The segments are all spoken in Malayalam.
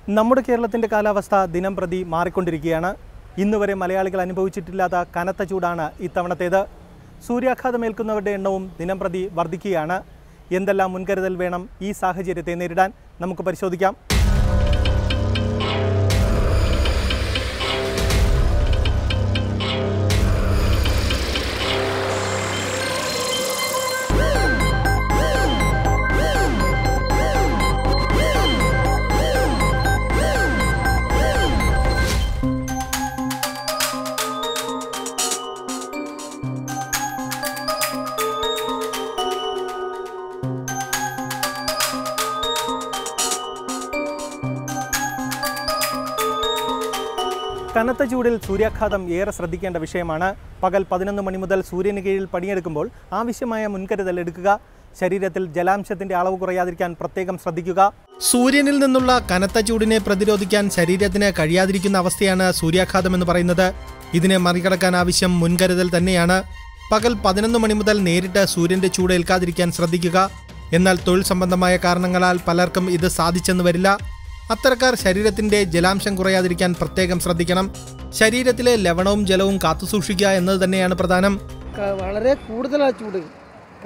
നമ്മുടെ കേരളത്തിൻ്റെ കാലാവസ്ഥ ദിനം പ്രതി മാറിക്കൊണ്ടിരിക്കുകയാണ്. ഇന്നുവരെ മലയാളികൾ അനുഭവിച്ചിട്ടില്ലാത്ത കനത്ത ചൂടാണ് ഇത്തവണത്തേത്. സൂര്യാഘാതമേൽക്കുന്നവരുടെ എണ്ണവും ദിനം പ്രതി വർദ്ധിക്കുകയാണ്. എന്തെല്ലാം മുൻകരുതൽ വേണം ഈ സാഹചര്യത്തെ നേരിടാൻ? നമുക്ക് പരിശോധിക്കാം. കനത്ത ചൂടിൽ സൂര്യാഘാതം ഏറെ ശ്രദ്ധിക്കേണ്ട വിഷയമാണ്. പകൽ 11 മണി മുതൽ സൂര്യന് കീഴിൽ പണിയെടുക്കുമ്പോൾ ആവശ്യമായ മുൻകരുതൽ എടുക്കുക. ശരീരത്തിൽ ജലാംശത്തിന്റെ അളവ് കുറയാതിരിക്കാൻ പ്രത്യേകം ശ്രദ്ധിക്കുക. സൂര്യനിൽ നിന്നുള്ള കനത്ത ചൂടിനെ പ്രതിരോധിക്കാൻ ശരീരത്തിന് കഴിയാതിരിക്കുന്ന അവസ്ഥയാണ് സൂര്യാഘാതം എന്ന് പറയുന്നത്. ഇതിനെ മറികടക്കാൻ ആവശ്യം മുൻകരുതൽ തന്നെയാണ്. പകൽ 11 മണി മുതൽ നേരിട്ട് സൂര്യന്റെ ചൂട് ഏൽക്കാതിരിക്കാൻ ശ്രദ്ധിക്കുക. എന്നാൽ തൊഴിൽ സംബന്ധമായ കാരണങ്ങളാൽ പലർക്കും ഇത് സാധിച്ചെന്ന് വരില്ല. അത്തരക്കാർ ശരീരത്തിന്റെ ജലാംശം കുറയാതിരിക്കാൻ പ്രത്യേകം ശ്രദ്ധിക്കണം. ശരീരത്തിലെ ലവണവും ജലവും കാത്തുസൂക്ഷിക്കുക എന്നത് തന്നെയാണ് പ്രധാനം. വളരെ കൂടുതലാണ് ചൂട്.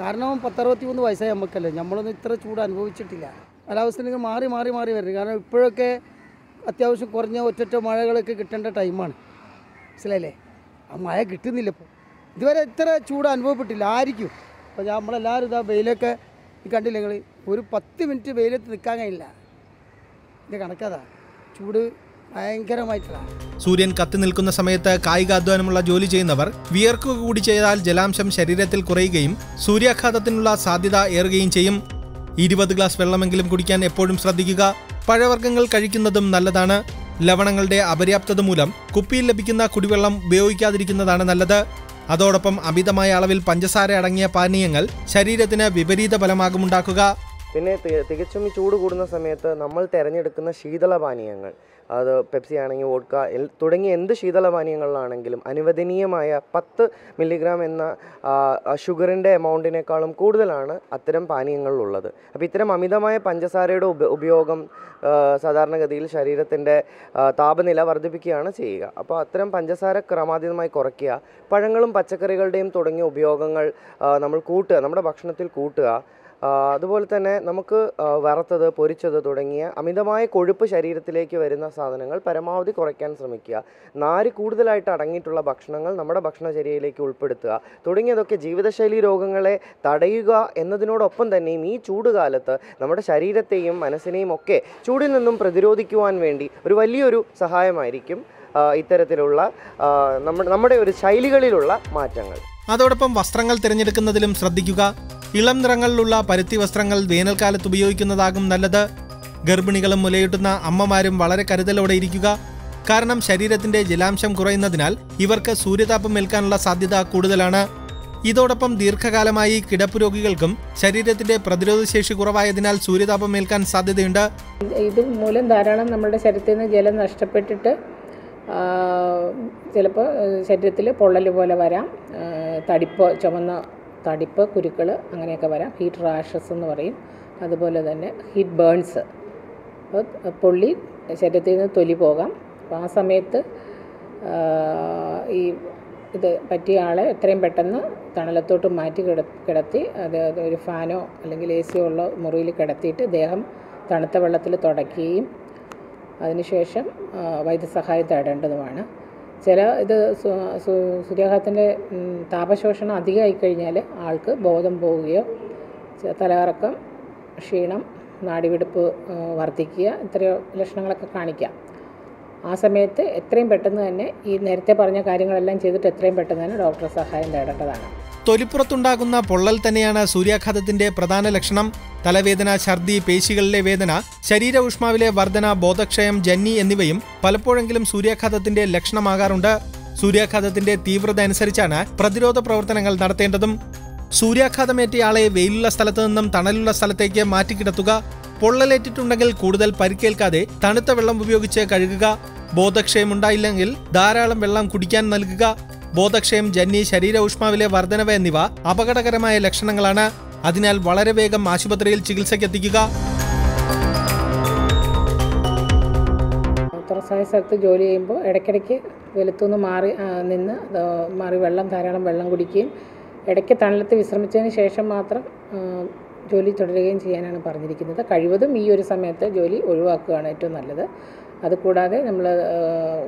കാരണം 10-63 വയസ്സായി നമുക്കല്ലേ, നമ്മളൊന്നും ഇത്ര ചൂട് അനുഭവിച്ചിട്ടില്ല. കാലാവസ്ഥ മാറി മാറി മാറി വരുന്നത്. കാരണം ഇപ്പോഴൊക്കെ അത്യാവശ്യം കുറഞ്ഞ ഒറ്റ മഴകളൊക്കെ കിട്ടേണ്ട ടൈമാണ്. മനസ്സിലായില്ലേ? ആ മഴ കിട്ടുന്നില്ല. ഇപ്പോൾ ഇതുവരെ ഇത്ര ചൂട് അനുഭവപ്പെട്ടില്ല ആയിരിക്കും. അപ്പോൾ നമ്മളെല്ലാവരും ഇതാ വെയിലൊക്കെ കണ്ടില്ല നിങ്ങൾ, ഒരു 10 മിനിറ്റ് വെയിലത്ത് നിൽക്കാൻ കഴിയില്ല. ഇതിൻ്റെ കണക്കതാ, ചൂട് ഭയങ്കരമായിട്ടുള്ള. സൂര്യൻ കത്തി നിൽക്കുന്ന സമയത്ത് കായികാധ്വാനമുള്ള ജോലി ചെയ്യുന്നവർ വിയർക്കുക കൂടി ചെയ്താൽ ജലാംശം ശരീരത്തിൽ കുറയുകയും സൂര്യാഘാതത്തിനുള്ള സാധ്യത ഏറുകയും ചെയ്യും. 20 ഗ്ലാസ് വെള്ളമെങ്കിലും കുടിക്കാൻ എപ്പോഴും ശ്രദ്ധിക്കുക. പഴവർഗ്ഗങ്ങൾ കഴിക്കുന്നതും നല്ലതാണ്. ലവണങ്ങളുടെ അപര്യാപ്തത മൂലം കുപ്പിയിൽ ലഭിക്കുന്ന കുടിവെള്ളം ഉപയോഗിക്കാതിരിക്കുന്നതാണ് നല്ലത്. അതോടൊപ്പം അമിതമായ അളവിൽ പഞ്ചസാര അടങ്ങിയ പാനീയങ്ങൾ ശരീരത്തിന് വിപരീത ഫലമാകുമുണ്ടാക്കുക. പിന്നെ തികച്ചും ഈ ചൂട് കൂടുന്ന സമയത്ത് നമ്മൾ തിരഞ്ഞെടുക്കുന്ന ശീതളപാനീയങ്ങൾ, അത് പെപ്സി ആണെങ്കിൽ വോഡ്ക തുടങ്ങിയ എന്ത് ശീതളപാനീയങ്ങളിലാണെങ്കിലും അനുവദനീയമായ 10 മില്ലിഗ്രാം എന്ന ഷുഗറിൻ്റെ എമൗണ്ടിനേക്കാളും കൂടുതലാണ് അത്തരം പാനീയങ്ങളിലുള്ളത്. അപ്പോൾ ഇത്തരം അമിതമായ പഞ്ചസാരയുടെ ഉപയോഗം സാധാരണഗതിയിൽ ശരീരത്തിൻ്റെ താപനില വർദ്ധിപ്പിക്കുകയാണ് ചെയ്യുക. അപ്പോൾ അത്തരം പഞ്ചസാര ക്രമാതീതമായി കുറയ്ക്കുക. പഴങ്ങളും പച്ചക്കറികളുടെയും തുടങ്ങിയ ഉപയോഗങ്ങൾ നമ്മൾ കൂട്ടുക, നമ്മുടെ ഭക്ഷണത്തിൽ കൂട്ടുക. അതുപോലെ തന്നെ നമുക്ക് വറുത്തത്, പൊരിച്ചത് തുടങ്ങിയ അമിതമായ കൊഴുപ്പ് ശരീരത്തിലേക്ക് വരുന്ന സാധനങ്ങൾ പരമാവധി കുറയ്ക്കാൻ ശ്രമിക്കുക. നാര് കൂടുതലായിട്ട് അടങ്ങിയിട്ടുള്ള ഭക്ഷണങ്ങൾ നമ്മുടെ ഭക്ഷണചര്യയിലേക്ക് ഉൾപ്പെടുത്തുക. തുടങ്ങിയതൊക്കെ ജീവിതശൈലി രോഗങ്ങളെ തടയുക എന്നതിനോടൊപ്പം തന്നെയും ഈ ചൂടുകാലത്ത് നമ്മുടെ ശരീരത്തെയും മനസ്സിനെയും ഒക്കെ ചൂടിൽ നിന്നും പ്രതിരോധിക്കുവാൻ വേണ്ടി ഒരു വലിയൊരു സഹായമായിരിക്കും ഇത്തരത്തിലുള്ള നമ്മുടെ ഒരു ശൈലികളിലുള്ള മാറ്റങ്ങൾ. അതോടൊപ്പം വസ്ത്രങ്ങൾ തിരഞ്ഞെടുക്കുന്നതിലും ശ്രദ്ധിക്കുക. ഇളം നിറങ്ങളിലുള്ള പരുത്തി വസ്ത്രങ്ങൾ വേനൽക്കാലത്ത് ഉപയോഗിക്കുന്നതാകും നല്ലത്. ഗർഭിണികളും മുലയൂട്ടുന്ന അമ്മമാരും വളരെ കരുതലോടെ ഇരിക്കുക. കാരണം ശരീരത്തിന്റെ ജലാംശം കുറയുന്നതിനാൽ ഇവർക്ക് സൂര്യതാപം ഏൽക്കാനുള്ള സാധ്യത കൂടുതലാണ്. ഇതോടൊപ്പം ദീർഘകാലമായി കിടപ്പ് രോഗികൾക്കും ശരീരത്തിന്റെ പ്രതിരോധശേഷി കുറവായതിനാൽ സൂര്യതാപം ഏൽക്കാൻ സാധ്യതയുണ്ട്. ഇത് മൂലം ധാരാളം നമ്മുടെ ശരീരത്തിൽ നിന്ന് ജലം നഷ്ടപ്പെട്ടിട്ട് ചിലപ്പോൾ ശരീരത്തിൽ പൊള്ളൽ പോലെ വരാം, തടിപ്പ്, ചുമന്ന തടിപ്പ്, കുരുക്കൾ അങ്ങനെയൊക്കെ വരാം. ഹീറ്റ് റാഷസ് എന്ന് പറയും. അതുപോലെ തന്നെ ഹീറ്റ് ബേൺസ്, അപ്പോൾ പൊള്ളി ശരീരത്തിൽ നിന്ന് തൊലി പോകാം. അപ്പോൾ ആ സമയത്ത് ഇത് പറ്റിയ ആളെ എത്രയും പെട്ടെന്ന് തണലത്തോട്ട് മാറ്റി കിടത്തി അത് ഒരു ഫാനോ അല്ലെങ്കിൽ AC ഉള്ള മുറിയിൽ കിടത്തിയിട്ട് ദേഹം തണുത്ത വെള്ളത്തിൽ തുടയ്ക്കുകയും അതിനുശേഷം വൈദ്യസഹായം തേടേണ്ടതുമാണ്. ഇത് സൂര്യാഘാതത്തിൻ്റെ താപശോഷണം അധികമായി കഴിഞ്ഞാൽ ആൾക്ക് ബോധം പോവുകയോ തലകറക്കം, ക്ഷീണം, നാഡിവെടുപ്പ് വർദ്ധിക്കുക, ഇത്രയോ ലക്ഷണങ്ങളൊക്കെ കാണിക്കാം. ആ സമയത്ത് എത്രയും പെട്ടെന്ന് തന്നെ ഈ നേരത്തെ പറഞ്ഞ കാര്യങ്ങളെല്ലാം ചെയ്തിട്ട് എത്രയും പെട്ടെന്ന് തന്നെ ഡോക്ടറെ സഹായം തേടേണ്ടതാണ്. തൊലിപ്പുറത്തുണ്ടാകുന്ന പൊള്ളൽ തന്നെയാണ് സൂര്യാഘാതത്തിന്റെ പ്രധാന ലക്ഷണം. തലവേദന, ഛർദി, പേശികളിലെ വേദന, ശരീര ഊഷ്മാവിലെ വർധന, ബോധക്ഷയം, ജന്നി എന്നിവയും പലപ്പോഴെങ്കിലും സൂര്യാഘാതത്തിന്റെ ലക്ഷണമാകാറുണ്ട്. സൂര്യാഘാതത്തിന്റെ തീവ്രത അനുസരിച്ചാണ് പ്രതിരോധ പ്രവർത്തനങ്ങൾ നടത്തേണ്ടതും. സൂര്യാഘാതമേറ്റയാളെ വെയിലുള്ള സ്ഥലത്തു നിന്നും തണലുള്ള സ്ഥലത്തേക്ക് മാറ്റിക്കിടത്തുക. പൊള്ളലേറ്റിട്ടുണ്ടെങ്കിൽ കൂടുതൽ പരിക്കേൽക്കാതെ തണുത്ത വെള്ളം ഉപയോഗിച്ച് കഴുകുക. ബോധക്ഷയമുണ്ടായില്ലെങ്കിൽ ധാരാളം വെള്ളം കുടിക്കാൻ നൽകുക. ബോധക്ഷയം, ജന്നി, ശരീര ഊഷ്മാവിലെ വർധനവ് എന്നിവ അപകടകരമായ ലക്ഷണങ്ങളാണ്. അതിനാൽ വളരെ വേഗം ആശുപത്രിയിൽ ചികിത്സയ്ക്കെത്തിക്കുക. തുറസായ സ്ഥലത്ത് ജോലി ചെയ്യുമ്പോൾ ഇടയ്ക്കിടയ്ക്ക് വെയിലത്തുനിന്ന് മാറി ധാരാളം വെള്ളം കുടിക്കുകയും ഇടയ്ക്ക് തണലത്ത് വിശ്രമിച്ചതിന് ശേഷം മാത്രം ജോലി തുടരുകയും ചെയ്യാനാണ് പറഞ്ഞിരിക്കുന്നത്. കഴിവതും ഈ ഒരു സമയത്ത് ജോലി ഒഴിവാക്കുകയാണ് ഏറ്റവും നല്ലത്. അതുകൂടാതെ നമ്മൾ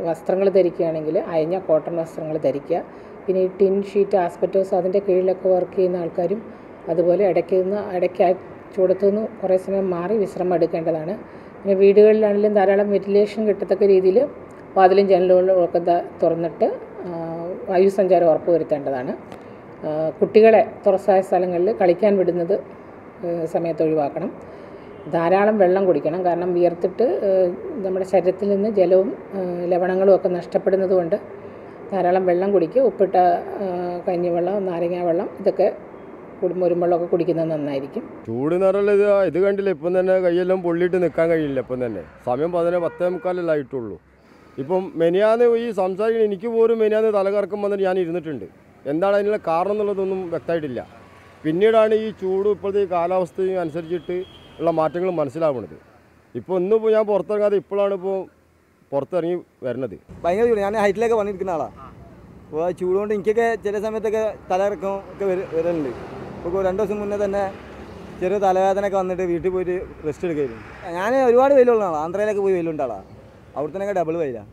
വസ്ത്രങ്ങൾ ധരിക്കുകയാണെങ്കിൽ അയഞ്ഞ കോട്ടൺ വസ്ത്രങ്ങൾ ധരിക്കുക. പിന്നെ ഈ ടിൻ ഷീറ്റ്, ആസ്പെറ്റോസ് അതിൻ്റെ കീഴിലൊക്കെ വർക്ക് ചെയ്യുന്ന ആൾക്കാരും അതുപോലെ ഇടയ്ക്ക് ചൂടത്തു നിന്ന് കുറേ സമയം മാറി വിശ്രമം എടുക്കേണ്ടതാണ്. പിന്നെ വീടുകളിലാണെങ്കിലും ധാരാളം വെന്റിലേഷൻ കിട്ടത്തക്ക രീതിയിൽ വാതിലും ജനലുകളും ഒക്കെ തുറന്നിട്ട് വായുസഞ്ചാരം ഉറപ്പുവരുത്തേണ്ടതാണ്. കുട്ടികളെ തുറസായ സ്ഥലങ്ങളിൽ കളിക്കാൻ വിടുന്നത് സമയത്ത് ഒഴിവാക്കണം. ധാരാളം വെള്ളം കുടിക്കണം. കാരണം വിയർത്തിട്ട് നമ്മുടെ ശരീരത്തിൽ നിന്ന് ജലവും ലവണങ്ങളും ഒക്കെ നഷ്ടപ്പെടുന്നത് കൊണ്ട് ധാരാളം വെള്ളം കുടിക്കുക. ഉപ്പിട്ട കഞ്ഞിവെള്ളം, നാരങ്ങാ വെള്ളം ഇതൊക്കെ മുരുമ്പെള്ളമൊക്കെ കുടിക്കുന്നത് നന്നായിരിക്കും. ചൂട് നിറയുള്ളത് ഇത് കണ്ടില്ല. ഇപ്പം തന്നെ കൈയെല്ലാം പൊള്ളിയിട്ട് നിൽക്കാൻ കഴിയില്ല. ഇപ്പം തന്നെ സമയം 10:45 ആയിട്ടുള്ളൂ. ഇപ്പം മെനിയാന്ന് ഈ സംസാരിക്കുന്ന എനിക്ക് പോലും മെനിയാന്ന് തലകറക്കം വന്നിട്ട് ഞാൻ ഇരുന്നിട്ടുണ്ട്. എന്താണ് അതിനുള്ള കാരണം എന്നുള്ളതൊന്നും വ്യക്തമായിട്ടില്ല. പിന്നീടാണ് ഈ ചൂട് ഇപ്പോഴത്തെ കാലാവസ്ഥയും അനുസരിച്ചിട്ട് ഉള്ള മാറ്റങ്ങൾ മനസ്സിലാവുന്നത്. ഇപ്പോൾ ഇന്നിപ്പോൾ ഞാൻ പുറത്തിറങ്ങാതെ ഇപ്പോഴാണ് പുറത്തിറങ്ങി വരുന്നത്. ഭയങ്കര ചൂട്. ഞാൻ ഹൈറ്റിലൊക്കെ പണിയെടുക്കുന്ന ആളാണ്. അപ്പോൾ ചൂട് കൊണ്ട് എനിക്കൊക്കെ ചില സമയത്തൊക്കെ തലകറക്കം ഒക്കെ വരലുണ്ട്. ഇപ്പോൾ 2 ദിവസം മുന്നേ തന്നെ ചെറിയ തലവേദനയൊക്കെ വന്നിട്ട് വീട്ടിൽ പോയിട്ട് റെസ്റ്റ് എടുക്കായിരുന്നു. ഞാൻ ഒരുപാട് വെയിലുള്ള ആളാണ്. ആന്ധ്രയിലൊക്കെ പോയി വെയിലുണ്ട ആളാണ്. അവിടെ തന്നെ ഡബിൾ വെയിലാണ്.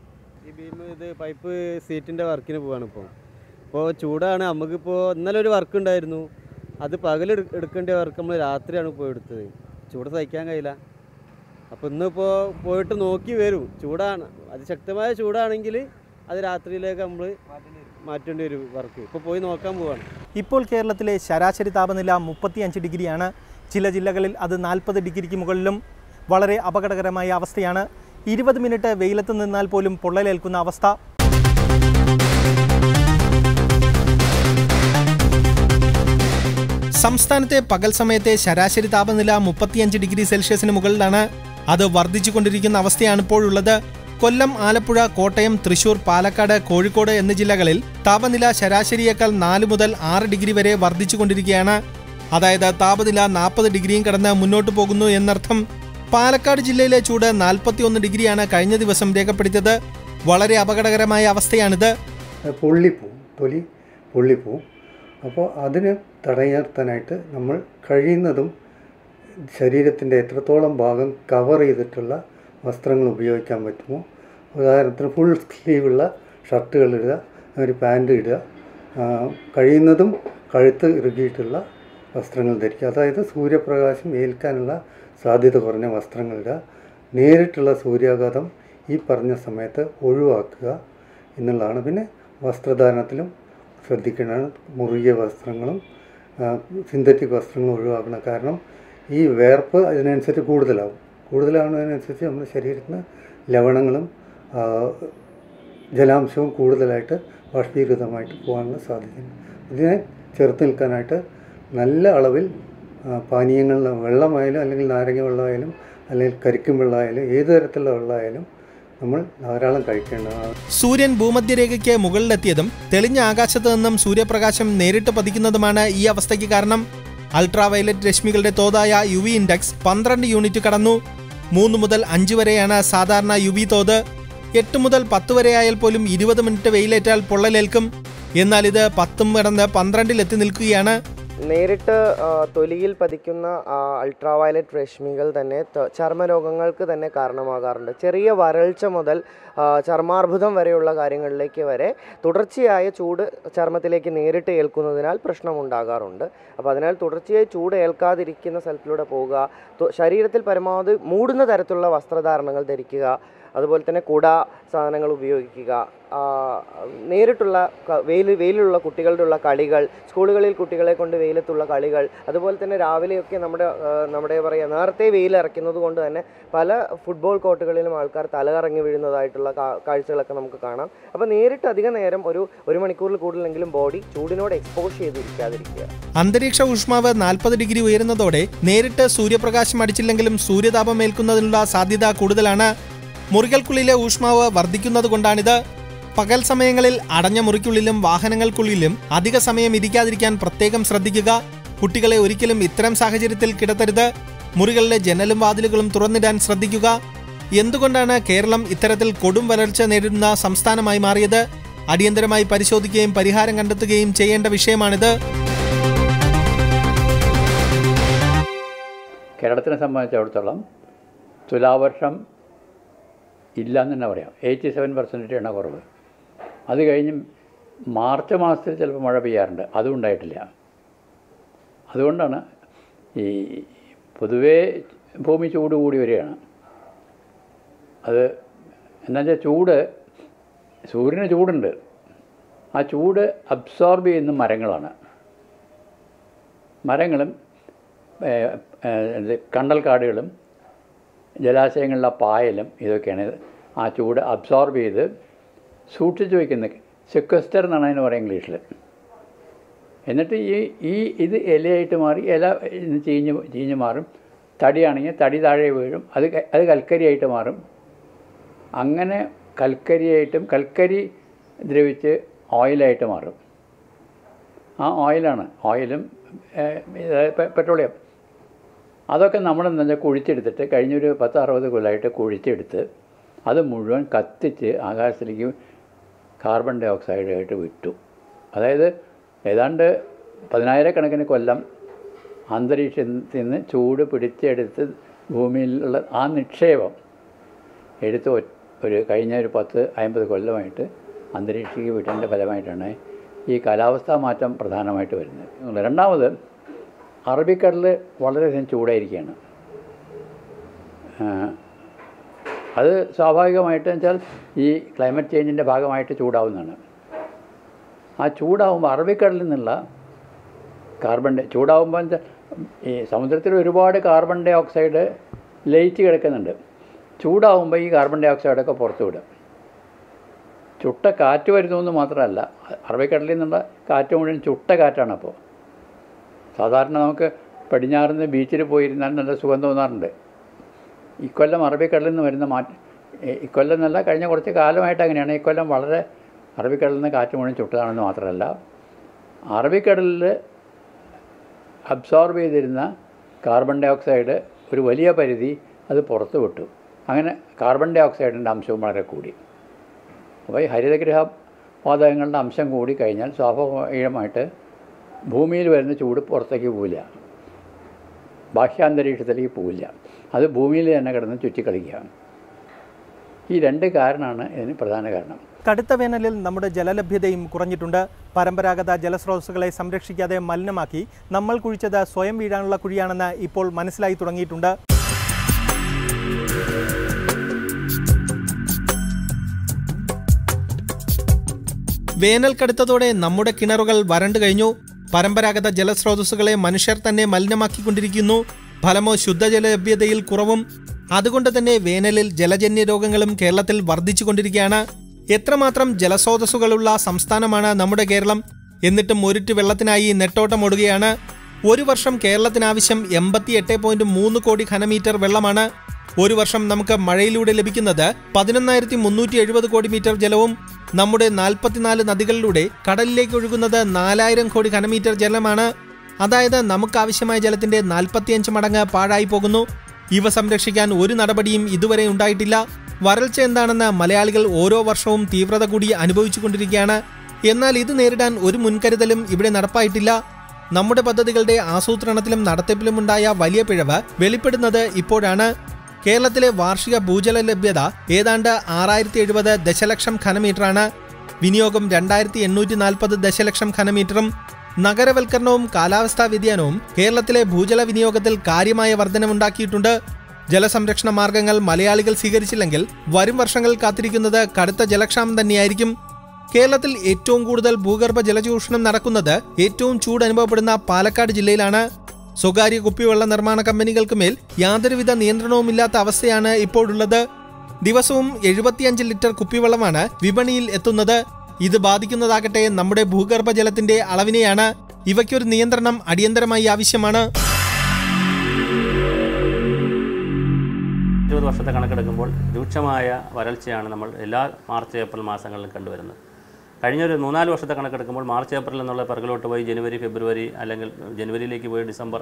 ഈ പൈപ്പ് സീറ്റിൻ്റെ വർക്കിന് പോവാണ് ഇപ്പോൾ ചൂടാണ്. നമുക്കിപ്പോൾ ഇന്നലെ ഒരു വർക്ക് ഉണ്ടായിരുന്നു. അത് പകൽ എടുക്കേണ്ട വർക്ക് നമ്മൾ രാത്രിയാണ് പോയി എടുത്തത്. ചൂട് സഹിക്കാൻ കഴിയില്ല. അപ്പോൾ ഇന്നിപ്പോൾ പോയിട്ട് നോക്കി വരും. ചൂടാണ്, അതിശക്തമായ ചൂടാണെങ്കിൽ അത് രാത്രിയിലേക്ക് നമ്മൾ മാറ്റേണ്ടി വരും വർക്ക്. ഇപ്പോൾ പോയി നോക്കാൻ പോവാണ്. ഇപ്പോൾ കേരളത്തിലെ ശരാശരി താപനില 35 ഡിഗ്രിയാണ്. ചില ജില്ലകളിൽ അത് 40 ഡിഗ്രിക്ക് മുകളിലും. വളരെ അപകടകരമായ അവസ്ഥയാണ്. 20 മിനിറ്റ് വെയിലത്ത് നിന്നാൽ പോലും പൊള്ളലേൽക്കുന്ന അവസ്ഥ. സംസ്ഥാനത്തെ പകൽ സമയത്തെ ശരാശരി താപനില 35 ഡിഗ്രി സെൽഷ്യസിന് മുകളിലാണ്. അത് വർദ്ധിച്ചുകൊണ്ടിരിക്കുന്ന അവസ്ഥയാണ് ഇപ്പോഴുള്ളത്. കൊല്ലം, ആലപ്പുഴ, കോട്ടയം, തൃശൂർ, പാലക്കാട്, കോഴിക്കോട് എന്നീ ജില്ലകളിൽ താപനില ശരാശരിയേക്കാൾ 4 മുതൽ 6 ഡിഗ്രി വരെ വർദ്ധിച്ചുകൊണ്ടിരിക്കുകയാണ്. അതായത് താപനില 40 ഡിഗ്രിയും കടന്ന് മുന്നോട്ട് പോകുന്നു എന്നർത്ഥം. പാലക്കാട് ജില്ലയിലെ ചൂട് 41 ഡിഗ്രിയാണ് കഴിഞ്ഞ ദിവസം രേഖപ്പെടുത്തിയത്. വളരെ അപകടകരമായ അവസ്ഥയാണിത്. തൊലി പൊള്ളിപ്പോവും. അപ്പോൾ അതിന് തടയാനായിട്ട് നമ്മൾ കഴിയുന്നതും ശരീരത്തിൻ്റെ എത്രത്തോളം ഭാഗം കവർ ചെയ്തിട്ടുള്ള വസ്ത്രങ്ങൾ ഉപയോഗിക്കാൻ പറ്റുമോ, ഉദാഹരണത്തിന് ഫുൾ സ്ലീവുള്ള ഷർട്ടുകൾ ഇടുക, ഒരു പാൻറ് ഇടുക, കഴിയുന്നതും കഴുത്ത് ഇറുകിയിട്ടുള്ള വസ്ത്രങ്ങൾ ധരിക്കുക. അതായത് സൂര്യപ്രകാശം ഏൽക്കാനുള്ള സാധ്യത കുറഞ്ഞ വസ്ത്രങ്ങൾ ഇടുക. നേരിട്ടുള്ള സൂര്യാഘാതം ഈ പറഞ്ഞ സമയത്ത് ഒഴിവാക്കുക എന്നുള്ളതാണ്. പിന്നെ വസ്ത്രധാരണത്തിലും ശ്രദ്ധിക്കേണ്ടതാണ്. മുറുകിയ വസ്ത്രങ്ങളും സിന്തറ്റിക് വസ്ത്രങ്ങളും ഒഴിവാക്കണം. കാരണം ഈ വേർപ്പ് അതിനനുസരിച്ച് കൂടുതലാവുന്നതിനനുസരിച്ച് നമ്മുടെ ശരീരത്തിന് ലവണങ്ങളും ജലാംശവും കൂടുതലായിട്ട് ബാഷ്പീകൃതമായിട്ട് പോകാനുള്ള സാധ്യതയുണ്ട്. ഇതിനെ ചെറുത്ത് നിൽക്കാനായിട്ട് നല്ല അളവിൽ പാനീയങ്ങൾ, വെള്ളമായാലും അല്ലെങ്കിൽ നാരങ്ങ വെള്ളമായാലും അല്ലെങ്കിൽ കരിക്കും വെള്ളമായാലും ഏത് തരത്തിലുള്ള വെള്ളമായാലും നമ്മൾ ധാരാളം കഴിക്കേണ്ടതാണ്. സൂര്യൻ ഭൂമധ്യരേഖയ്ക്ക് മുകളിലെത്തിയതും തെളിഞ്ഞ ആകാശത്ത് നിന്നും സൂര്യപ്രകാശം നേരിട്ട് പതിക്കുന്നതുമാണ് ഈ അവസ്ഥയ്ക്ക് കാരണം. അൾട്രാവയലറ്റ് രശ്മികളുടെ തോതായ UV ഇൻഡെക്സ് 12 യൂണിറ്റ് കടന്നു. 3 മുതൽ 5 വരെയാണ് സാധാരണ UV തോത്. 8 മുതൽ 10 വരെ ആയാൽ പോലും 20 മിനിറ്റ് വെയിലേറ്റാൽ പൊള്ളലേൽക്കും. എന്നാൽ ഇത് 10 കടന്ന് 12 എത്തി നിൽക്കുകയാണ്. നേരിട്ട് തൊലിയിൽ പതിക്കുന്ന അൾട്രാവയലറ്റ് രശ്മികൾ തന്നെ ചർമ്മരോഗങ്ങൾക്ക് തന്നെ കാരണമാകാറുണ്ട്. ചെറിയ വരൾച്ച മുതൽ ചർമാർബുദം വരെയുള്ള കാര്യങ്ങളിലേക്ക് വരെ തുടർച്ചയായ ചൂട് ചർമ്മത്തിലേക്ക് നേരിട്ട് ഏൽക്കുന്നതിനാൽ പ്രശ്നമുണ്ടാകാറുണ്ട്. അപ്പോൾ അതിനാൽ തുടർച്ചയായി ചൂട് ഏൽക്കാതിരിക്കുന്ന സ്ഥലത്തിലൂടെ പോവുക, ശരീരത്തിൽ പരമാവധി മൂടുന്ന തരത്തിലുള്ള വസ്ത്രധാരണങ്ങൾ ധരിക്കുക, അതുപോലെ തന്നെ കുട സാധനങ്ങൾ ഉപയോഗിക്കുക, നേരിട്ടുള്ള വെയിലുള്ള കുട്ടികളുടെ ഉള്ള കളികൾ, സ്കൂളുകളിൽ കുട്ടികളെ കൊണ്ട് വെയിലത്തുള്ള കളികൾ, അതുപോലെ തന്നെ രാവിലെയൊക്കെ നമ്മുടെ നേരത്തെ വെയിലിറക്കുന്നത് കൊണ്ട് തന്നെ പല ഫുട്ബോൾ കോർട്ടുകളിലും ആൾക്കാർ തലകറങ്ങി വീഴുന്നതായിട്ടുള്ള കാഴ്ചകളൊക്കെ നമുക്ക് കാണാം. അപ്പോൾ നേരിട്ട് അധിക നേരം ഒരു മണിക്കൂറിൽ കൂടുതലെങ്കിലും ബോഡി ചൂടിനോട് എക്സ്പോസ് ചെയ്തിരിക്കാതിരിക്കുക. അന്തരീക്ഷ ഊഷ്മാവ് 40 ഡിഗ്രി ഉയരുന്നതോടെ നേരിട്ട് സൂര്യപ്രകാശം അടിച്ചില്ലെങ്കിലും സൂര്യതാപം ഏൽക്കുന്നതിനുള്ള സാധ്യത കൂടുതലാണ്. മുറികൾക്കുള്ളിലെ ഊഷ്മാവ് വർദ്ധിക്കുന്നത് കൊണ്ടാണിത്. പകൽ സമയങ്ങളിൽ അടഞ്ഞ മുറിക്കുള്ളിലും വാഹനങ്ങൾക്കുള്ളിലും അധിക സമയം ഇരിക്കാതിരിക്കാൻ പ്രത്യേകം ശ്രദ്ധിക്കുക. കുട്ടികളെ ഒരിക്കലും ഇത്തരം സാഹചര്യത്തിൽ കിടത്തരുത്. മുറികളിലെ ജനലും വാതിലുകളും തുറന്നിടാൻ ശ്രദ്ധിക്കുക. എന്തുകൊണ്ടാണ് കേരളം ഇത്തരത്തിൽ കൊടും വരൾച്ച നേരിടുന്ന സംസ്ഥാനമായി മാറിയത്? അടിയന്തരമായി പരിശോധിക്കുകയും പരിഹാരം കണ്ടെത്തുകയും ചെയ്യേണ്ട വിഷയമാണിത്. കേരളത്തിനെ സംബന്ധിച്ചിടത്തോളം തുലാവർഷം ഇല്ലയെന്ന് തന്നെ പറയാം. 87% കുറവ്. അത് കഴിഞ്ഞ് മാർച്ച് മാസത്തിൽ ചിലപ്പോൾ മഴ പെയ്യാറുണ്ട്, അതും ഉണ്ടായിട്ടില്ല. അതുകൊണ്ടാണ് ഈ പൊതുവേ ഭൂമി ചൂട് കൂടി വരികയാണ്. അത് എന്നുവെച്ചാൽ സൂര്യന് ചൂടുണ്ട്, ആ ചൂട് അബ്സോർബ് ചെയ്യുന്ന മരങ്ങളാണ്. മരങ്ങളും കണ്ടൽക്കാടുകളും ജലാശയങ്ങളിലെ പായലും ഇതൊക്കെയാണ് ആ ചൂട് അബ്സോർബ് ചെയ്ത് സൂക്ഷിച്ച് വയ്ക്കുന്നത്. സെക്വസ്റ്റർ എന്നാണ് അതിന് പറയുക ഇംഗ്ലീഷിൽ. എന്നിട്ട് ഇത് ഇലയായിട്ട് മാറി, ഇല ചീഞ്ഞ് മാറും. തടിയാണെങ്കിൽ തടി താഴെ വീഴും, അത് കൽക്കരിയായിട്ട് മാറും. അങ്ങനെ കൽക്കരി ദ്രവിച്ച് ഓയിലായിട്ട് മാറും. ആ ഓയിലും പെട്രോളിയം. അതൊക്കെ നമ്മളെന്ന് വെച്ചാൽ കുഴിച്ചെടുത്തിട്ട് കഴിഞ്ഞൊരു 10-60 കൊല്ലമായിട്ട് കുഴിച്ചെടുത്ത് അത് മുഴുവൻ കത്തിച്ച് ആകാശത്തിലേക്ക് കാർബൺ ഡൈ ഓക്സൈഡായിട്ട് വിട്ടു. അതായത് ഏതാണ്ട് 10,000 കൊല്ലം അന്തരീക്ഷത്തിൽ നിന്ന് ചൂട് പിടിച്ചെടുത്ത് ഭൂമിയിലുള്ള ആ നിക്ഷേപം എടുത്ത് കഴിഞ്ഞ ഒരു 10-50 കൊല്ലമായിട്ട് അന്തരീക്ഷയ്ക്ക് വിട്ടതിൻ്റെ ഫലമായിട്ടാണ് ഈ കാലാവസ്ഥാ മാറ്റം പ്രധാനമായിട്ട് വരുന്നത്. രണ്ടാമത്, അറബിക്കടൽ വളരെയധികം ചൂടായിരിക്കുകയാണ്. അത് സ്വാഭാവികമായിട്ട് വെച്ചാൽ ഈ ക്ലൈമറ്റ് ചേഞ്ചിൻ്റെ ഭാഗമായിട്ട് ചൂടാവുന്നതാണ്. ആ ചൂടാവുമ്പോൾ അറബിക്കടലിൽ നിന്നുള്ള ചൂടാവുമ്പോൾ വെച്ചാൽ ഈ സമുദ്രത്തിൽ ഒരുപാട് കാർബൺ ഡൈ ഓക്സൈഡ് ലയിച്ച് കിടക്കുന്നുണ്ട്. ചൂടാവുമ്പോൾ ഈ കാർബൺ ഡൈ ഓക്സൈഡൊക്കെ പുറത്തു വിടും. ചുട്ട കാറ്റ് വരുന്നതെന്ന് മാത്രമല്ല, അറബിക്കടലിൽ നിന്നുള്ള കാറ്റ് മുഴുവൻ ചുട്ട കാറ്റാണ്. അപ്പോൾ സാധാരണ നമുക്ക് പടിഞ്ഞാറ് നിന്ന് ബീച്ചിൽ പോയിരുന്നാൽ നല്ല സുഖം തോന്നാറുണ്ട്. ഇക്കൊല്ലം അറബിക്കടലിൽ നിന്ന് വരുന്ന ഇക്കൊല്ലം എന്നല്ല, കഴിഞ്ഞ കുറച്ച് കാലമായിട്ട് അങ്ങനെയാണ്. ഇക്കൊല്ലം വളരെ അറബിക്കടലിൽ നിന്ന് കാറ്റ് മുഴുവൻ ചുട്ടതാണെന്ന് മാത്രമല്ല, അറബിക്കടലിൽ അബ്സോർബ് ചെയ്തിരുന്ന കാർബൺ ഡൈ ഓക്സൈഡ് ഒരു വലിയ പരിധി അത് പുറത്തു വിട്ടു. അങ്ങനെ കാർബൺ ഡൈ ഓക്സൈഡിൻ്റെ അംശവും വളരെ കൂടി. അപ്പോൾ ഈ ഹരിതഗൃഹ വാതകങ്ങളുടെ അംശം കൂടി കഴിഞ്ഞാൽ സ്വാഭാവികമായിട്ട് ഭൂമിയിൽ വരുന്ന ചൂട് പുറത്തേക്ക് പോവില്ല, ബാഹ്യാന്തരീക്ഷത്തിലേക്ക് പോവില്ല. അത് ഭൂമിയിൽ തന്നെ കിടന്ന് ചുറ്റിക്കളിക്കുക. ഈ 2 കാരണമാണ് ഇതിന് പ്രധാന കാരണം. കടുത്ത വേനലിൽ നമ്മുടെ ജലലഭ്യതയും കുറഞ്ഞിട്ടുണ്ട്. പരമ്പരാഗത ജലസ്രോതസ്സുകളെ സംരക്ഷിക്കാതെ മലിനമാക്കി നമ്മൾ കുഴിച്ചത് സ്വയം വീഴാനുള്ള കുഴിയാണെന്ന് ഇപ്പോൾ മനസ്സിലായി തുടങ്ങിയിട്ടുണ്ട്. വേനൽ കടുത്തതോടെ നമ്മുടെ കിണറുകൾ വരണ്ടു കഴിഞ്ഞു. പരമ്പരാഗത ജലസ്രോതസ്സുകളെ മനുഷ്യർ തന്നെ മലിനമാക്കിക്കൊണ്ടിരിക്കുന്നു. ഫലമോ ശുദ്ധജല ലഭ്യതയിൽ കുറവും. അതുകൊണ്ട് തന്നെ വേനലിൽ ജലജന്യ രോഗങ്ങളും കേരളത്തിൽ വർദ്ധിച്ചുകൊണ്ടിരിക്കുകയാണ്. എത്രമാത്രം ജലസ്രോതസ്സുകളുള്ള സംസ്ഥാനമാണ് നമ്മുടെ കേരളം. എന്നിട്ടും ഒരിറ്റ് വെള്ളത്തിനായി നെട്ടോട്ടമോടുകയാണ്. ഒരു വർഷം കേരളത്തിനാവശ്യം 88.3 കോടി ഘനമീറ്റർ വെള്ളമാണ്. ഒരു വർഷം നമുക്ക് മഴയിലൂടെ ലഭിക്കുന്നത് 11,370 കോടി മീറ്റർ ജലവും നമ്മുടെ 44 നദികളിലൂടെ കടലിലേക്ക് ഒഴുകുന്നത് 4,000 കോടി ഘനമീറ്റർ ജലമാണ്. അതായത് നമുക്കാവശ്യമായ ജലത്തിന്റെ 45 മടങ്ങ് പാഴായി പോകുന്നു. ഇവ സംരക്ഷിക്കാൻ ഒരു നടപടിയും ഇതുവരെ ഉണ്ടായിട്ടില്ല. വരൾച്ച എന്താണെന്ന് മലയാളികൾ ഓരോ വർഷവും തീവ്രത കൂടി അനുഭവിച്ചുകൊണ്ടിരിക്കുകയാണ്. എന്നാൽ ഇത് നേരിടാൻ ഒരു മുൻകരുതലും ഇവിടെ നടപ്പായിട്ടില്ല. നമ്മുടെ പദ്ധതികളുടെ ആസൂത്രണത്തിലും നടത്തിപ്പിലുമുണ്ടായ വലിയ പിഴവ് വെളിപ്പെടുന്നത് ഇപ്പോഴാണ്. കേരളത്തിലെ വാർഷിക ഭൂജല ലഭ്യത ഏതാണ്ട് 6,070 ദശലക്ഷം ഘനമീറ്ററാണ്. വിനിയോഗം 2,840 ദശലക്ഷം ഘനമീറ്ററും. നഗരവൽക്കരണവും കാലാവസ്ഥാ വ്യതിയാനവും കേരളത്തിലെ ഭൂജല വിനിയോഗത്തിൽ കാര്യമായ വർധനമുണ്ടാക്കിയിട്ടുണ്ട്. ജലസംരക്ഷണ മാർഗങ്ങൾ മലയാളികൾ സ്വീകരിച്ചില്ലെങ്കിൽ വരും വർഷങ്ങൾ കാത്തിരിക്കുന്നത് കടുത്ത ജലക്ഷാമം തന്നെയായിരിക്കും. കേരളത്തിൽ ഏറ്റവും കൂടുതൽ ഭൂഗർഭ ജലചൂഷണം നടക്കുന്നത് ഏറ്റവും ചൂട് അനുഭവപ്പെടുന്ന പാലക്കാട് ജില്ലയിലാണ്. സ്വകാര്യ കുപ്പിവെള്ള നിർമ്മാണ കമ്പനികൾക്ക് മേൽ യാതൊരുവിധ നിയന്ത്രണവുമില്ലാത്ത അവസ്ഥയാണ് ഇപ്പോഴുള്ളത്. ദിവസവും 75 ലിറ്റർ കുപ്പിവെള്ളമാണ് വിപണിയിൽ എത്തുന്നത്. ഇത് ബാധിക്കുന്നതാകട്ടെ നമ്മുടെ ഭൂഗർഭ ജലത്തിന്റെ അളവിനെയാണ്. ഇവയ്ക്കൊരു നിയന്ത്രണം അടിയന്തരമായി ആവശ്യമാണ്. 20 വർഷത്തെ കണക്കെടുക്കുമ്പോൾ രൂക്ഷമായ വരൾച്ചയാണ് നമ്മൾ എല്ലാ മാർച്ച് ഏപ്രിൽ മാസങ്ങളിലും കണ്ടുവരുന്നത്. കഴിഞ്ഞൊരു 3-4 വർഷത്തെ കണക്കെടുക്കുമ്പോൾ മാർച്ച് ഏപ്രിൽ എന്നുള്ള പിറകിലോട്ട് പോയി ജനുവരി ഫെബ്രുവരി അല്ലെങ്കിൽ ജനുവരിയിലേക്ക് പോയി ഡിസംബർ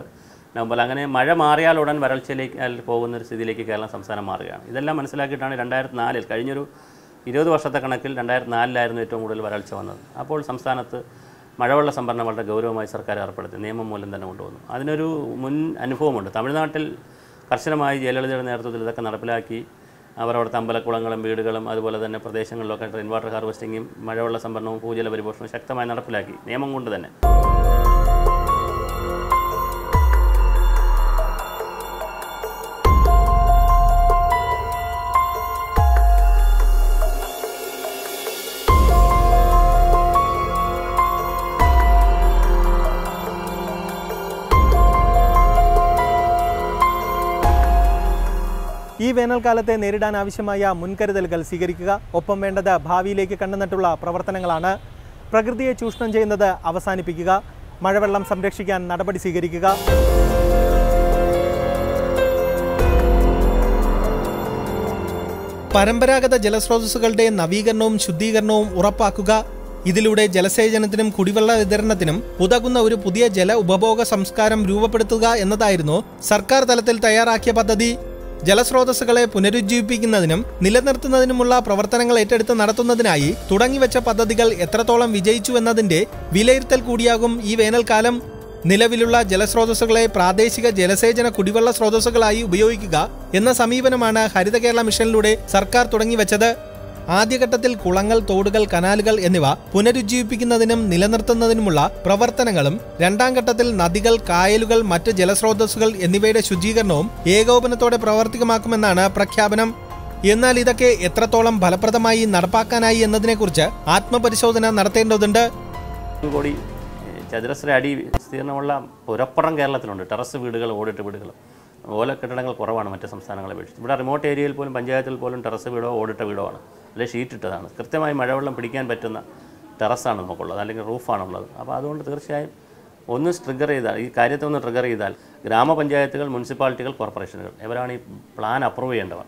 നവംബർ അങ്ങനെ മഴ മാറിയാൽ ഉടൻ വരൾച്ചയിലേക്ക് പോകുന്ന ഒരു സ്ഥിതിയിലേക്ക് കേരളം സംസ്ഥാനം മാറുകയാണ്. ഇതെല്ലാം മനസ്സിലാക്കിയിട്ടാണ് 2004 കഴിഞ്ഞൊരു 20 വർഷത്തെ കണക്കിൽ 2004 ഏറ്റവും കൂടുതൽ വരൾച്ച വന്നത്. അപ്പോൾ സംസ്ഥാനത്ത് മഴവെള്ള സംഭരണം വളരെ ഗൗരവമായി സർക്കാർ ഏർപ്പെടുത്തി, നിയമം മൂലം തന്നെ കൊണ്ടുവന്നു. അതിനൊരു മുൻ അനുഭവമുണ്ട്. തമിഴ്നാട്ടിൽ കർശനമായി ജയലളിതയുടെ നേതൃത്വത്തിൽ ഇതൊക്കെ നടപ്പിലാക്കി. അവിടുത്തെ അമ്പലക്കുളങ്ങളും വീടുകളും അതുപോലെ തന്നെ പ്രദേശങ്ങളിലൊക്കെ റെയിൻ വാട്ടർ ഹാർവെസ്റ്റിങ്ങും മഴവെള്ള സംഭരണവും ഭൂജല പരിപോഷണവും ശക്തമായി നടപ്പിലാക്കി, നിയമം കൊണ്ട് തന്നെ. ഈ വേനൽക്കാലത്തെ നേരിടാൻ ആവശ്യമായ മുൻകരുതലുകൾ സ്വീകരിക്കുക. ഒപ്പം വേണ്ടത് ഭാവിയിലേക്ക് കണ്ണുനട്ടുള്ള പ്രവർത്തനങ്ങളാണ്. പ്രകൃതിയെ ചൂഷണം ചെയ്യുന്നത് അവസാനിപ്പിക്കുക. മഴവെള്ളം സംരക്ഷിക്കാൻ നടപടി സ്വീകരിക്കുക. പരമ്പരാഗത ജലസ്രോതസ്സുകളുടെ നവീകരണവും ശുദ്ധീകരണവും ഉറപ്പാക്കുക. ഇതിലൂടെ ജലസേചനത്തിനും കുടിവെള്ള വിതരണത്തിനും ഉതകുന്ന ഒരു പുതിയ ജല ഉപഭോഗ സംസ്കാരം രൂപപ്പെടുത്തുക എന്നതായിരുന്നു സർക്കാർ തലത്തിൽ തയ്യാറാക്കിയ പദ്ധതി. ജലസ്രോതസ്സുകളെ പുനരുജ്ജീവിപ്പിക്കുന്നതിനും നിലനിർത്തുന്നതിനുമുള്ള പ്രവർത്തനങ്ങൾ ഏറ്റെടുത്ത് നടത്തുന്നതിനായി തുടങ്ങിവെച്ച പദ്ധതികൾ എത്രത്തോളം വിജയിച്ചു എന്നതിന്റെ വിലയിരുത്തൽ കൂടിയാകും ഈ വേനൽക്കാലം. നിലവിലുള്ള ജലസ്രോതസ്സുകളെ പ്രാദേശിക ജലസേചന കുടിവെള്ള സ്രോതസ്സുകളായി ഉപയോഗിക്കുക എന്ന സമീപനമാണ് ഹരിത കേരള മിഷനിലൂടെ സർക്കാർ തുടങ്ങിവെച്ചത്. ആദ്യഘട്ടത്തിൽ കുളങ്ങൾ, തോടുകൾ, കനാലുകൾ എന്നിവ പുനരുജ്ജീവിപ്പിക്കുന്നതിനും നിലനിർത്തുന്നതിനുമുള്ള പ്രവർത്തനങ്ങളും, രണ്ടാം ഘട്ടത്തിൽ നദികൾ, കായലുകൾ, മറ്റ് ജലസ്രോതസ്സുകൾ എന്നിവയുടെ ശുചീകരണവും ഏകോപനത്തോടെ പ്രാവർത്തികമാക്കുമെന്നാണ് പ്രഖ്യാപനം. എന്നാൽ ഇതൊക്കെ എത്രത്തോളം ഫലപ്രദമായി നടപ്പാക്കാനായി എന്നതിനെക്കുറിച്ച് ആത്മപരിശോധന നടത്തേണ്ടതുണ്ട്. കോടി ചതുരശ്ര അടി വിസ്തീർണമുള്ള പുരപ്പുറം കേരളത്തിലുണ്ട്. ടെറസ് വീടുകൾ, ഓടിട്ട വീടുകൾ, ഓല കെട്ടിടങ്ങൾ കുറവാണ് മറ്റ് സംസ്ഥാനങ്ങളെ അപേക്ഷിച്ച്. ഇവിടെ റിമോട്ട് ഏരിയയിൽ പോലും, പഞ്ചായത്തിൽ പോലും ടെറസ് വീടോ ഓടിട്ട വീടോ ആണ്, അല്ലെങ്കിൽ ഷീറ്റ് ഇട്ടതാണ്. കൃത്യമായി മഴവെള്ളം പിടിക്കാൻ പറ്റുന്ന ടെറസാണ് നമുക്കുള്ളത്, അല്ലെങ്കിൽ റൂഫാണുള്ളത്. അപ്പോൾ അതുകൊണ്ട് തീർച്ചയായും ഒന്ന് ട്രിഗർ ചെയ്താൽ, ഈ കാര്യത്തെ ഒന്ന് ട്രിഗർ ചെയ്താൽ ഗ്രാമപഞ്ചായത്തുകൾ, മുനിസിപ്പാലിറ്റികൾ, കോർപ്പറേഷനുകൾ ഇവരാണ് ഈ പ്ലാൻ അപ്രൂവ് ചെയ്യേണ്ടവർ.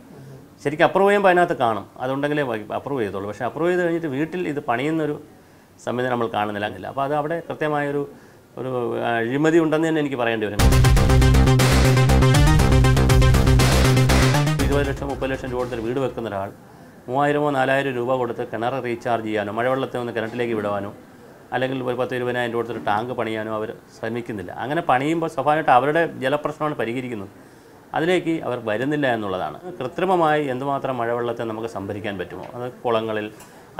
ശരിക്കും അപ്രൂവ് ചെയ്യുമ്പോൾ അതിനകത്ത് കാണും, അതുണ്ടെങ്കിലേ അപ്രൂവ് ചെയ്തോളൂ. പക്ഷേ അപ്രൂവ് ചെയ്ത് കഴിഞ്ഞിട്ട് വീട്ടിൽ ഇത് പണിയുന്നൊരു സംവിധാനം നമ്മൾ കാണുന്നില്ല. അപ്പോൾ അത് അവിടെ കൃത്യമായൊരു അഴിമതി ഉണ്ടെന്ന് തന്നെ എനിക്ക് പറയേണ്ടി വരും. 20 ലക്ഷം 30 ലക്ഷം രൂപ കൊടുത്തൊരു വീട് വെക്കുന്ന ഒരാൾ 3000-4000 രൂപ കൊടുത്ത് കിണർ റീചാർജ് ചെയ്യാനോ, മഴവെള്ളത്തെ ഒന്ന് കിണറ്റിലേക്ക് വിടുവാനോ, അല്ലെങ്കിൽ ഒരു 10-20,000 രൂപ കൊടുത്തൊരു ടാങ്ക് പണിയാനോ അവർ ശ്രമിക്കുന്നില്ല. അങ്ങനെ പണിയുമ്പോൾ സ്വാഭാവികമായിട്ട് അവരുടെ ജലപ്രശ്നമാണ് പരിഹരിക്കുന്നത്. അതിലേക്ക് അവർ വരുന്നില്ല എന്നുള്ളതാണ്. കൃത്രിമമായി എന്തുമാത്രം മഴവെള്ളത്തെ നമുക്ക് സംഭരിക്കാൻ പറ്റുമോ, അത് കുളങ്ങളിൽ,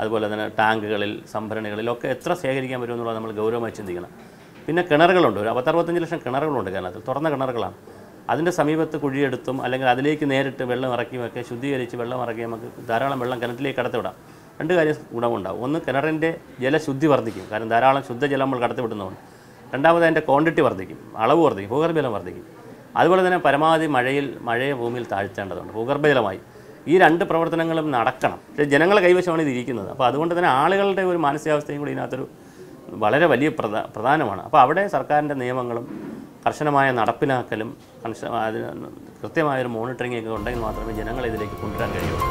അതുപോലെ തന്നെ ടാങ്കുകളിൽ, സംഭരണികളിലൊക്കെ എത്ര ശേഖരിക്കാൻ പറ്റുമെന്നുള്ളത് നമ്മൾ ഗൗരവമായി ചിന്തിക്കണം. പിന്നെ കിണറുകളുണ്ട്, ഒരു 65 ലക്ഷം കിണറുകളുണ്ട് കേരളത്തിൽ, തുറന്ന കിണറുകളാണ്. അതിൻ്റെ സമീപത്ത് കുഴിയെടുത്തും അല്ലെങ്കിൽ അതിലേക്ക് നേരിട്ട് വെള്ളം ഇറക്കിയുമൊക്കെ ശുദ്ധീകരിച്ച് വെള്ളം ഇറക്കി നമുക്ക് ധാരാളം വെള്ളം കിണറ്റിലേക്ക് കടത്തിവിടാം. രണ്ട് കാര്യം ഗുണമുണ്ടാവും. ഒന്ന്, കിണറിൻ്റെ ജലശുദ്ധി വർദ്ധിക്കും, കാരണം ധാരാളം ശുദ്ധജലം നമ്മൾ കടത്തിവിടുന്നതുകൊണ്ട്. രണ്ടാമത്, അതിൻ്റെ ക്വാണ്ടിറ്റി വർദ്ധിക്കും, അളവ് വർദ്ധിക്കും, ഭൂഗർഭജലം വർദ്ധിക്കും. അതുപോലെ തന്നെ പരമാവധി മഴയെ ഭൂമിയിൽ താഴ്ത്തേണ്ടതുണ്ട് ഭൂഗർഭജലമായി. ഈ രണ്ട് പ്രവർത്തനങ്ങളും നടക്കണം. പക്ഷേ ജനങ്ങളെ കൈവശമാണ് ഇത് ഇരിക്കുന്നത്. അപ്പോൾ അതുകൊണ്ട് തന്നെ ആളുകളുടെ ഒരു മാനസികാവസ്ഥയും കൂടി ഇതിനകത്തൊരു വളരെ വലിയ പ്രധാനമാണ്. അപ്പോൾ അവിടെ സർക്കാരിൻ്റെ നിയമങ്ങളും കർശനമായ നടപ്പിലാക്കലും അതിന് കൃത്യമായൊരു മോണിറ്ററിംഗ് ഉണ്ടെങ്കിൽ മാത്രമേ ജനങ്ങളെ ഇതിലേക്ക് കൊണ്ടുവരാൻ കഴിയുള്ളൂ.